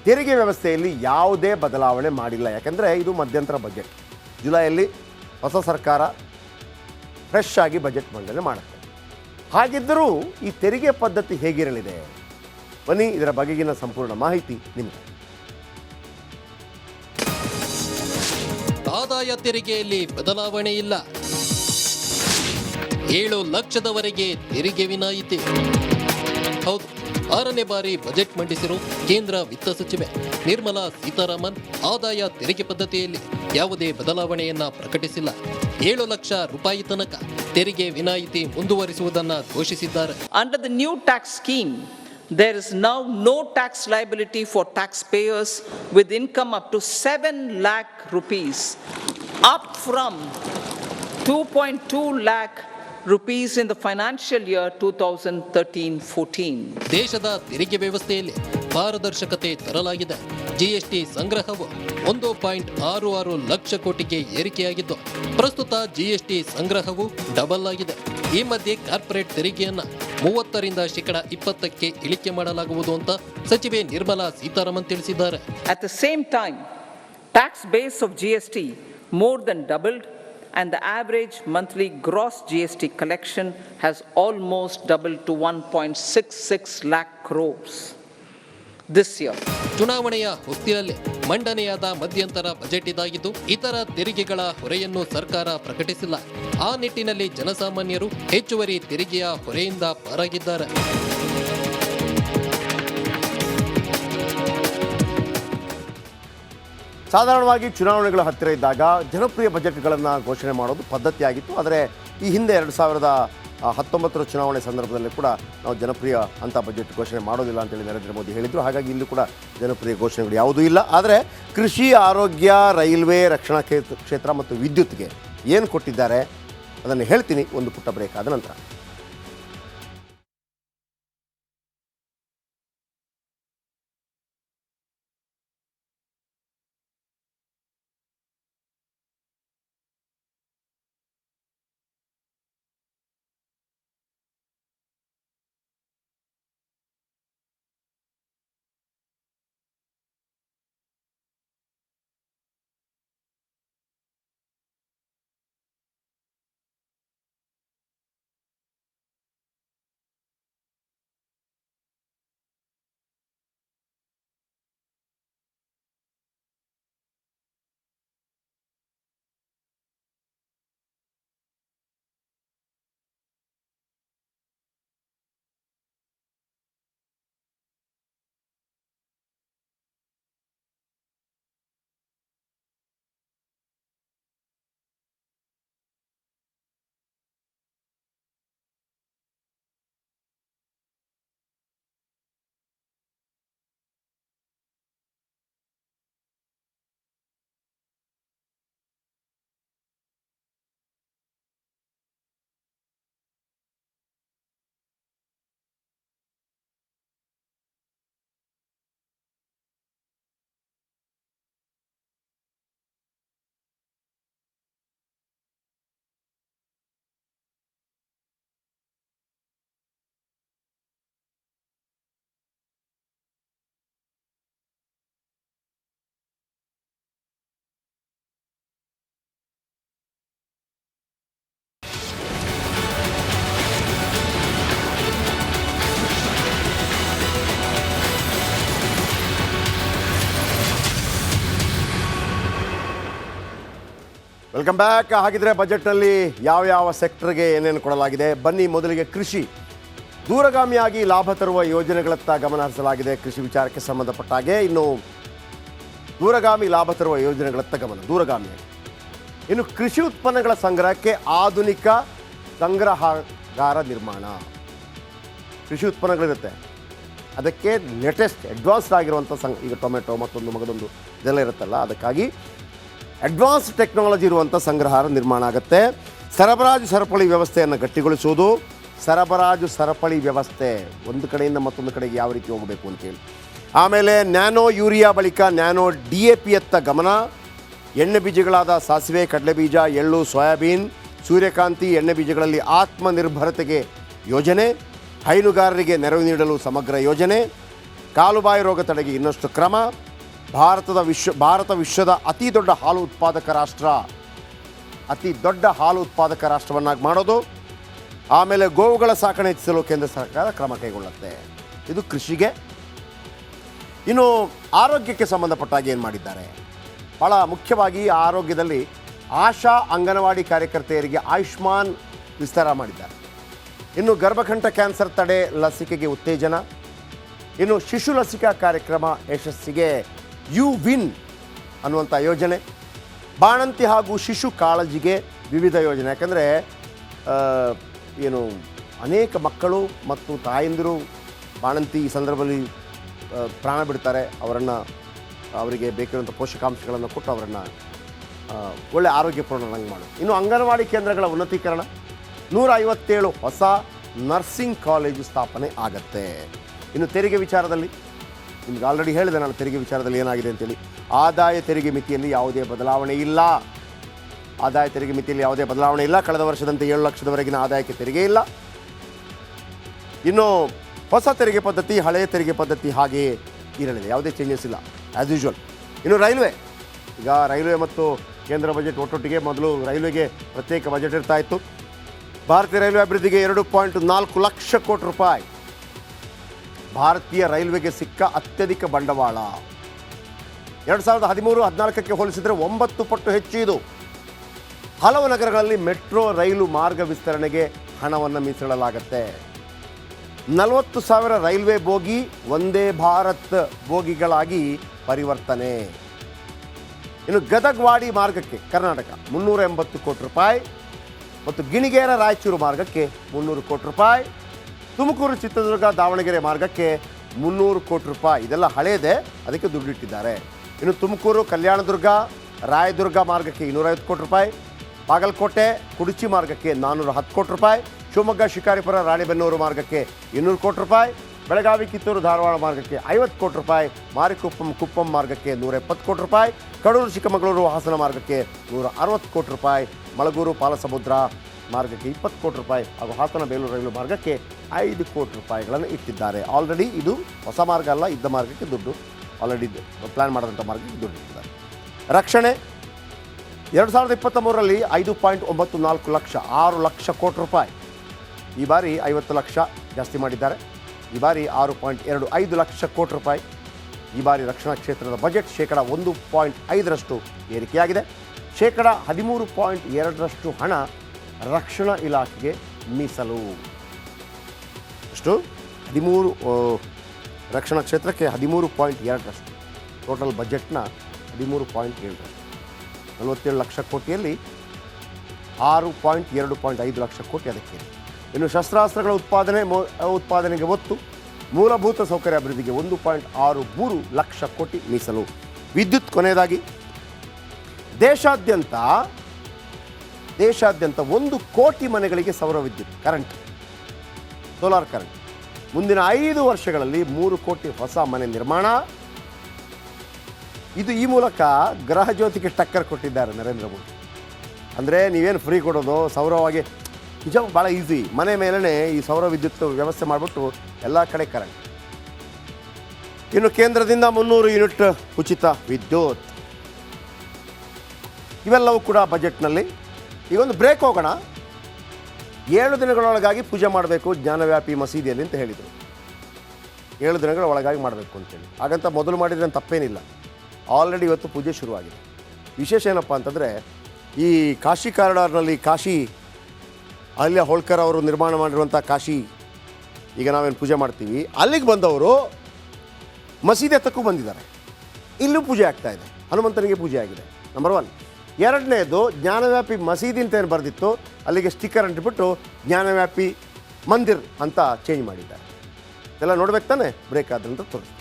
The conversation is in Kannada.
ತೆರಿಗೆ ವ್ಯವಸ್ಥೆಯಲ್ಲಿ ಯಾವುದೇ ಬದಲಾವಣೆ ಮಾಡಿಲ್ಲ. ಯಾಕೆಂದರೆ ಇದು ಮಧ್ಯಂತರ ಬಜೆಟ್. ಜುಲೈಯಲ್ಲಿ ಹೊಸ ಸರ್ಕಾರ ಫ್ರೆಶ್ ಆಗಿ ಬಜೆಟ್ ಮಂಡನೆ ಮಾಡುತ್ತೆ. ಹಾಗಿದ್ದರೂ ಈ ತೆರಿಗೆ ಪದ್ಧತಿ ಹೇಗಿರಲಿದೆ? ಬನ್ನಿ ಇದರ ಬಗೆಗಿನ ಸಂಪೂರ್ಣ ಮಾಹಿತಿ ನಿಮಗೆ. ಆದಾಯ ತೆರಿಗೆಯಲ್ಲಿ ಬದಲಾವಣೆ ಇಲ್ಲ. 7 ಲಕ್ಷದವರೆಗೆ ತೆರಿಗೆ ವಿನಾಯಿತಿ. ಹೌದು, 6ನೇ ಬಾರಿ ಬಜೆಟ್ ಮಂಡಿಸಿರೋ ಕೇಂದ್ರ ವಿತ್ತ ಸಚಿವೆ ನಿರ್ಮಲಾ ಸೀತಾರಾಮನ್ ಆದಾಯ ತೆರಿಗೆ ಪದ್ಧತಿಯಲ್ಲಿ ಯಾವುದೇ ಬದಲಾವಣೆಯನ್ನ ಪ್ರಕಟಿಸಿಲ್ಲ. 7 ಲಕ್ಷ ರೂಪಾಯಿ ತನಕ ತೆರಿಗೆ ವಿನಾಯಿತಿ ಮುಂದುವರಿಸುವುದನ್ನು ಘೋಷಿಸಿದ್ದಾರೆ. Under the new tax scheme, there is now no tax liability for taxpayers with income up to 7 lakh rupees, up from 2.2 lakh rupees in the financial year 2013-14. ದೇಶದ ತೆರಿಗೆ ವ್ಯವಸ್ಥೆಯಲ್ಲಿ ಪಾರದರ್ಶಕತೆ ತರಲಾಗಿದೆ. ಜಿಎಸ್ಟಿ ಸಂಗ್ರಹವು 1.66 ಲಕ್ಷ ಕೋಟಿಗೆ ಏರಿಕೆಯಾಗಿದ್ದು, ಪ್ರಸ್ತುತ ಜಿಎಸ್ಟಿ ಸಂಗ್ರಹವು ಡಬಲ್ ಆಗಿದೆ. ಈ ಮಧ್ಯೆ ಕಾರ್ಪೊರೇಟ್ ತೆರಿಗೆಯನ್ನ 30ರಿಂದ 20%ಕ್ಕೆ ಇಳಿಕೆ ಮಾಡಲಾಗುವುದು ಅಂತ ಸಚಿವೆ ನಿರ್ಮಲಾ ಸೀತಾರಾಮನ್ ತಿಳಿಸಿದ್ದಾರೆ. At the same time, tax base of GST more than doubled, and the average monthly gross GST collection has almost doubled to 1.66 lakh crores this year. ಚುನಾವಣೆಯ ಹೊತ್ತಿನಲ್ಲಿ ಮಂಡನೆಯಾದ ಮಧ್ಯಂತರ ಬಜೆಟ್ ಇದಾಗಿದ್ದು, ಇತರ ತೆರಿಗೆಗಳ ಹೊರೆಯನ್ನು ಸರ್ಕಾರ ಪ್ರಕಟಿಸಿಲ್ಲ. ಆ ನಿಟ್ಟಿನಲ್ಲಿ ಜನಸಾಮಾನ್ಯರು ಹೆಚ್ಚುವರಿ ತೆರಿಗೆಯ ಹೊರೆಯಿಂದ ಪಾರಾಗಿದ್ದಾರೆ. ಸಾಧಾರಣವಾಗಿ ಚುನಾವಣೆಗಳ ಹತ್ತಿರ ಇದ್ದಾಗ ಜನಪ್ರಿಯ ಬಜೆಟ್ಗಳನ್ನು ಘೋಷಣೆ ಮಾಡೋದು ಪದ್ಧತಿಯಾಗಿತ್ತು. ಆದರೆ ಈ ಹಿಂದೆ 2019 ಚುನಾವಣೆ ಸಂದರ್ಭದಲ್ಲಿ ಕೂಡ ನಾವು ಜನಪ್ರಿಯ ಅಂತ ಬಜೆಟ್ ಘೋಷಣೆ ಮಾಡೋದಿಲ್ಲ ಅಂತೇಳಿ ನರೇಂದ್ರ ಮೋದಿ ಹೇಳಿದರು. ಹಾಗಾಗಿ ಇಲ್ಲೂ ಕೂಡ ಜನಪ್ರಿಯ ಘೋಷಣೆಗಳು ಯಾವುದೂ ಇಲ್ಲ. ಆದರೆ ಕೃಷಿ, ಆರೋಗ್ಯ, ರೈಲ್ವೆ, ರಕ್ಷಣಾ ಕ್ಷೇತ್ರ ಮತ್ತು ವಿದ್ಯುತ್ಗೆ ಏನು ಕೊಟ್ಟಿದ್ದಾರೆ ಅದನ್ನು ಹೇಳ್ತೀನಿ ಒಂದು ಪುಟ್ಟ ಬ್ರೇಕ್ ಆದ ನಂತರ. Welcome back. ಹಾಗಿದ್ರೆ ಬಜೆಟ್ನಲ್ಲಿ ಯಾವ ಸೆಕ್ಟರ್ಗೆ ಏನೇನು ಕೊಡಲಾಗಿದೆ ಬನ್ನಿ. ಮೊದಲಿಗೆ ಕೃಷಿ. ದೂರಗಾಮಿಯಾಗಿ ಲಾಭ ತರುವ ಯೋಜನೆಗಳತ್ತ ಗಮನ ಹರಿಸಲಾಗಿದೆ. ಕೃಷಿ ವಿಚಾರಕ್ಕೆ ಸಂಬಂಧಪಟ್ಟ ಹಾಗೆ ಇನ್ನು ದೂರಗಾಮಿ ಲಾಭ ತರುವ ಯೋಜನೆಗಳತ್ತ ಗಮನ. ದೂರಗಾಮಿಯಾಗಿ ಇನ್ನು ಕೃಷಿ ಉತ್ಪನ್ನಗಳ ಸಂಗ್ರಹಕ್ಕೆ ಆಧುನಿಕ ಸಂಗ್ರಹಾಗಾರ ನಿರ್ಮಾಣ. ಕೃಷಿ ಉತ್ಪನ್ನಗಳಿರುತ್ತೆ, ಅದಕ್ಕೆ ಲೇಟೆಸ್ಟ್ ಅಡ್ವಾನ್ಸ್ಡ್ ಆಗಿರುವಂಥ ಈಗ ಟೊಮೆಟೊ ಮತ್ತೊಂದು ಇದೆಲ್ಲ ಇರುತ್ತಲ್ಲ, ಅದಕ್ಕಾಗಿ ಅಡ್ವಾನ್ಸ್ ಟೆಕ್ನಾಲಜಿ ಇರುವಂಥ ಸಂಗ್ರಹಾರ ನಿರ್ಮಾಣ ಆಗುತ್ತೆ. ಸರಬರಾಜು ಸರಪಳಿ ವ್ಯವಸ್ಥೆಯನ್ನು ಗಟ್ಟಿಗೊಳಿಸುವುದು. ಸರಬರಾಜು ಸರಪಳಿ ವ್ಯವಸ್ಥೆ ಒಂದು ಕಡೆಯಿಂದ ಮತ್ತೊಂದು ಕಡೆಗೆ ಯಾವ ರೀತಿ ಹೋಗಬೇಕು ಅಂತೇಳಿ. ಆಮೇಲೆ ನ್ಯಾನೋ ಯೂರಿಯಾ ಬಳಿಕ ನ್ಯಾನೋ DAP ಯತ್ತ ಗಮನ. ಎಣ್ಣೆ ಬೀಜಗಳಾದ ಸಾಸಿವೆ, ಕಡಲೆಬೀಜ, ಎಳ್ಳು, ಸೋಯಾಬೀನ್, ಸೂರ್ಯಕಾಂತಿ ಎಣ್ಣೆ ಬೀಜಗಳಲ್ಲಿ ಆತ್ಮನಿರ್ಭರತೆಗೆ ಯೋಜನೆ. ಹೈನುಗಾರರಿಗೆ ನೆರವು ನೀಡಲು ಸಮಗ್ರ ಯೋಜನೆ. ಕಾಲುಬಾಯಿ ರೋಗ ತಡೆಗೆ ಇನ್ನಷ್ಟು ಕ್ರಮ. ಭಾರತ ವಿಶ್ವದ ಅತಿ ದೊಡ್ಡ ಹಾಲು ಉತ್ಪಾದಕ ರಾಷ್ಟ್ರವನ್ನಾಗಿ ಮಾಡೋದು. ಆಮೇಲೆ ಗೋವುಗಳ ಸಾಕಣೆ ಹೆಚ್ಚಿಸಲು ಕೇಂದ್ರ ಸರ್ಕಾರ ಕ್ರಮ ಕೈಗೊಳ್ಳುತ್ತೆ. ಇದು ಕೃಷಿಗೆ. ಇನ್ನು ಆರೋಗ್ಯಕ್ಕೆ ಸಂಬಂಧಪಟ್ಟಾಗಿ ಏನು ಮಾಡಿದ್ದಾರೆ? ಭಾಳ ಮುಖ್ಯವಾಗಿ ಆರೋಗ್ಯದಲ್ಲಿ ಆಶಾ ಅಂಗನವಾಡಿ ಕಾರ್ಯಕರ್ತೆಯರಿಗೆ ಆಯುಷ್ಮಾನ್ ವಿಸ್ತಾರ ಮಾಡಿದ್ದಾರೆ. ಇನ್ನು ಗರ್ಭಕಂಠ ಕ್ಯಾನ್ಸರ್ ತಡೆ ಲಸಿಕೆಗೆ ಉತ್ತೇಜನ. ಇನ್ನು ಶಿಶು ಲಸಿಕಾ ಕಾರ್ಯಕ್ರಮ ಯಶಸ್ಸಿಗೆ ವಿನ್ ಅನ್ನುವಂಥ ಯೋಜನೆ. ಬಾಣಂತಿ ಹಾಗೂ ಶಿಶು ಕಾಳಜಿಗೆ ವಿವಿಧ ಯೋಜನೆ. ಯಾಕಂದರೆ ಅನೇಕ ಮಕ್ಕಳು ಮತ್ತು ತಾಯಂದಿರು ಬಾಣಂತಿ ಈ ಸಂದರ್ಭದಲ್ಲಿ ಪ್ರಾಣ ಬಿಡ್ತಾರೆ. ಅವರಿಗೆ ಬೇಕಾದಂಥ ಪೋಷಕಾಂಶಗಳನ್ನು ಕೊಟ್ಟು ಅವರನ್ನು ಒಳ್ಳೆ ಆರೋಗ್ಯಪೂರ್ಣವಾಗಿ ಮಾಡೋದು. ಇನ್ನು ಅಂಗನವಾಡಿ ಕೇಂದ್ರಗಳ ಉನ್ನತೀಕರಣ. 157 ಹೊಸ ನರ್ಸಿಂಗ್ ಕಾಲೇಜು ಸ್ಥಾಪನೆ ಆಗತ್ತೆ. ಇನ್ನು ತೆರಿಗೆ ವಿಚಾರದಲ್ಲಿ ನಿಮ್ಗೆ ಆಲ್ರೆಡಿ ಹೇಳಿದೆ ನಾನು ತೆರಿಗೆ ವಿಚಾರದಲ್ಲಿ ಏನಾಗಿದೆ ಅಂತೇಳಿ. ಆದಾಯ ತೆರಿಗೆ ಮಿತಿಯಲ್ಲಿ ಯಾವುದೇ ಬದಲಾವಣೆ ಇಲ್ಲ. ಕಳೆದ ವರ್ಷದಂತೆ 7 ಲಕ್ಷದವರೆಗಿನ ಆದಾಯಕ್ಕೆ ತೆರಿಗೆ ಇಲ್ಲ. ಇನ್ನು ಹೊಸ ತೆರಿಗೆ ಪದ್ಧತಿ, ಹಳೆಯ ತೆರಿಗೆ ಪದ್ಧತಿ ಹಾಗೆಯೇ ಇರಲಿದೆ, ಯಾವುದೇ ಚೇಂಜಸ್ ಇಲ್ಲ, ಆ್ಯಸ್ ಯೂಶ್ವಲ್. ಇನ್ನು ರೈಲ್ವೆ, ಈಗ ರೈಲ್ವೆ ಮತ್ತು ಕೇಂದ್ರ ಬಜೆಟ್ ಒಟ್ಟೊಟ್ಟಿಗೆ ಮೊದಲು ರೈಲ್ವೆಗೆ ಪ್ರತ್ಯೇಕ ಬಜೆಟ್ ಇರ್ತಾ ಇತ್ತು. ಭಾರತೀಯ ರೈಲ್ವೆ ಅಭಿವೃದ್ಧಿಗೆ 2.4 ಲಕ್ಷ ಕೋಟಿ ರೂಪಾಯಿ. ಭಾರತೀಯ ರೈಲ್ವೆಗೆ ಸಿಕ್ಕ ಅತ್ಯಧಿಕ ಬಂಡವಾಳ 2013-14ಕ್ಕೆ ಹೋಲಿಸಿದರೆ 9 ಪಟ್ಟು ಹೆಚ್ಚು. ಇದು ಹಲವು ನಗರಗಳಲ್ಲಿ ಮೆಟ್ರೋ ರೈಲು ಮಾರ್ಗ ವಿಸ್ತರಣೆಗೆ ಹಣವನ್ನು ಮೀಸಲಿಡಲಾಗುತ್ತೆ. 40,000 ರೈಲ್ವೆ ಬೋಗಿ ವಂದೇ ಭಾರತ್ ಬೋಗಿಗಳಾಗಿ ಪರಿವರ್ತನೆ. ಇನ್ನು ಗದಗವಾಡಿ ಮಾರ್ಗಕ್ಕೆ ಕರ್ನಾಟಕ 380 ಕೋಟಿ ರೂಪಾಯಿ ಮತ್ತು ಗಿಣಿಗೇರ ರಾಯಚೂರು ಮಾರ್ಗಕ್ಕೆ 300 ಕೋಟಿ ರೂಪಾಯಿ. ತುಮಕೂರು ಚಿತ್ರದುರ್ಗ ದಾವಣಗೆರೆ ಮಾರ್ಗಕ್ಕೆ 300 ಕೋಟಿ ರೂಪಾಯಿ. ಇದೆಲ್ಲ ಹಳೇದೆ, ಅದಕ್ಕೆ ದುಡ್ಡಿಟ್ಟಿದ್ದಾರೆ. ಇನ್ನು ತುಮಕೂರು ಕಲ್ಯಾಣದುರ್ಗ ರಾಯದುರ್ಗ ಮಾರ್ಗಕ್ಕೆ 250 ಕೋಟಿ ರೂಪಾಯಿ. ಬಾಗಲಕೋಟೆ ಕುಡುಚಿ ಮಾರ್ಗಕ್ಕೆ 410 ಕೋಟಿ ರೂಪಾಯಿ. ಶಿವಮೊಗ್ಗ ಶಿಕಾರಿಪುರ ರಾಣಿಬೆನ್ನೂರು ಮಾರ್ಗಕ್ಕೆ 200 ಕೋಟಿ ರೂಪಾಯಿ. ಬೆಳಗಾವಿ ಕಿತ್ತೂರು ಧಾರವಾಡ ಮಾರ್ಗಕ್ಕೆ 50 ಕೋಟಿ ರೂಪಾಯಿ. ಕುಪ್ಪಂ ಮಾರ್ಗಕ್ಕೆ 170 ಕೋಟಿ ರೂಪಾಯಿ. ಕಡೂರು ಚಿಕ್ಕಮಗಳೂರು ಹಾಸನ ಮಾರ್ಗಕ್ಕೆ 160 ಕೋಟಿ ರೂಪಾಯಿ. ಮಳಗೂರು ಪಾಲಸಮುದ್ರ ಮಾರ್ಗಕ್ಕೆ 20 ಕೋಟಿ ರೂಪಾಯಿ ಹಾಗೂ ಹಾಸನ ಬೇಲೂರು ರೈಲು ಮಾರ್ಗಕ್ಕೆ 5 ಕೋಟಿ ರೂಪಾಯಿಗಳನ್ನು ಇಟ್ಟಿದ್ದಾರೆ. ಆಲ್ರೆಡಿ ಇದು ಹೊಸ ಮಾರ್ಗ ಅಲ್ಲ, ಇದ್ದ ಮಾರ್ಗಕ್ಕೆ ದುಡ್ಡು ಆಲ್ರೆಡಿ ಪ್ಲ್ಯಾನ್ ಮಾಡಿದಂಥ ಮಾರ್ಗಕ್ಕೆ ದುಡ್ಡು ಇಟ್ಟಿದ್ದಾರೆ. ರಕ್ಷಣೆ 2023ರಲ್ಲಿ 5.94 ಲಕ್ಷ, 6 ಲಕ್ಷ ಕೋಟಿ ರೂಪಾಯಿ. ಈ ಬಾರಿ 50 ಲಕ್ಷ ಜಾಸ್ತಿ ಮಾಡಿದ್ದಾರೆ. ಈ ಬಾರಿ 6.25 ಲಕ್ಷ ಕೋಟಿ ರೂಪಾಯಿ. ಈ ಬಾರಿ ರಕ್ಷಣಾ ಕ್ಷೇತ್ರದ ಬಜೆಟ್ 1.5% ಏರಿಕೆಯಾಗಿದೆ. 13.2% ಹಣ ರಕ್ಷಣಾ ಇಲಾಖೆಗೆ ಮೀಸಲು. ಎಷ್ಟು? 13 ರಕ್ಷಣಾ ಕ್ಷೇತ್ರಕ್ಕೆ 13.2%. ಟೋಟಲ್ ಬಜೆಟ್ನ 13.7%. 47 ಲಕ್ಷ ಕೋಟಿಯಲ್ಲಿ 6.2.5 ಲಕ್ಷ ಕೋಟಿ ಅದಕ್ಕೆ. ಇನ್ನು ಶಸ್ತ್ರಾಸ್ತ್ರಗಳ ಉತ್ಪಾದನೆಗೆ ಒತ್ತು. ಮೂಲಭೂತ ಸೌಕರ್ಯ ಅಭಿವೃದ್ಧಿಗೆ 1.63 ಲಕ್ಷ ಕೋಟಿ ಮೀಸಲು. ವಿದ್ಯುತ್ ಕೊನೆಯದಾಗಿ ದೇಶಾದ್ಯಂತ 1 ಕೋಟಿ ಮನೆಗಳಿಗೆ ಸೌರ ವಿದ್ಯುತ್ ಕರೆಂಟ್, ಸೋಲಾರ್ ಕರೆಂಟ್. ಮುಂದಿನ 5 ವರ್ಷಗಳಲ್ಲಿ 3 ಕೋಟಿ ಹೊಸ ಮನೆ ನಿರ್ಮಾಣ. ಈ ಮೂಲಕ ಗೃಹ ಜ್ಯೋತಿಗೆ ಟಕ್ಕರ್ ಕೊಟ್ಟಿದ್ದಾರೆ ನರೇಂದ್ರ ಮೋದಿ. ಅಂದರೆ ನೀವೇನು ಫ್ರೀ ಕೊಡೋದು ಸೌರವಾಗಿ ನಿಜ ಭಾಳ ಈಸಿ. ಮನೆ ಮೇಲೇ ಈ ಸೌರ ವಿದ್ಯುತ್ ವ್ಯವಸ್ಥೆ ಮಾಡಿಬಿಟ್ಟು ಎಲ್ಲ ಕಡೆ ಕರೆಂಟ್. ಇನ್ನು ಕೇಂದ್ರದಿಂದ 300 ಯೂನಿಟ್ ಉಚಿತ ವಿದ್ಯುತ್. ಇವೆಲ್ಲವೂ ಕೂಡ ಬಜೆಟ್ನಲ್ಲಿ. ಈಗೊಂದು ಬ್ರೇಕ್ ಹೋಗೋಣ. 7 ದಿನಗಳೊಳಗಾಗಿ ಪೂಜೆ ಮಾಡಬೇಕು ಜ್ಞಾನವ್ಯಾಪಿ ಮಸೀದಿಯಲ್ಲಿ ಅಂತ ಹೇಳಿದರು. 7 ದಿನಗಳ ಒಳಗಾಗಿ ಮಾಡಬೇಕು ಅಂತೇಳಿ. ಹಾಗಂತ ಮೊದಲು ಮಾಡಿದ್ರೆ ತಪ್ಪೇನಿಲ್ಲ. ಆಲ್ರೆಡಿ ಇವತ್ತು ಪೂಜೆ ಶುರುವಾಗಿದೆ. ವಿಶೇಷ ಏನಪ್ಪ ಅಂತಂದರೆ, ಈ ಕಾಶಿ ಕಾರಿಡಾರ್ನಲ್ಲಿ ಕಾಶಿ ಅಹಲ್ಯ ಹೋಳ್ಕರ್ ಅವರು ನಿರ್ಮಾಣ ಮಾಡಿರುವಂಥ ಕಾಶಿ, ಈಗ ನಾವೇನು ಪೂಜೆ ಮಾಡ್ತೀವಿ, ಅಲ್ಲಿಗೆ ಬಂದವರು ಮಸೀದಿ ಹತ್ತಕ್ಕೂ ಬಂದಿದ್ದಾರೆ. ಇಲ್ಲೂ ಪೂಜೆ ಆಗ್ತಾಯಿದೆ. ಹನುಮಂತನಿಗೆ ಪೂಜೆ ಆಗಿದೆ, ನಂಬರ್ 1. ಎರಡನೇದು, ಜ್ಞಾನವ್ಯಾಪಿ ಮಸೀದಿ ಅಂತ ಏನು ಬರೆದಿತ್ತು ಅಲ್ಲಿಗೆ ಸ್ಟಿಕ್ಕರ್ ಅಂಟಿಬಿಟ್ಟು ಜ್ಞಾನವ್ಯಾಪಿ ಮಂದಿರ್ ಅಂತ ಚೇಂಜ್ ಮಾಡಿದ್ದಾರೆ. ಎಲ್ಲ ನೋಡ್ಬೇಕು ತಾನೆ. ಬ್ರೇಕ್ ಆದ್ರಂತ ತೋರಿಸ್ತಾರೆ.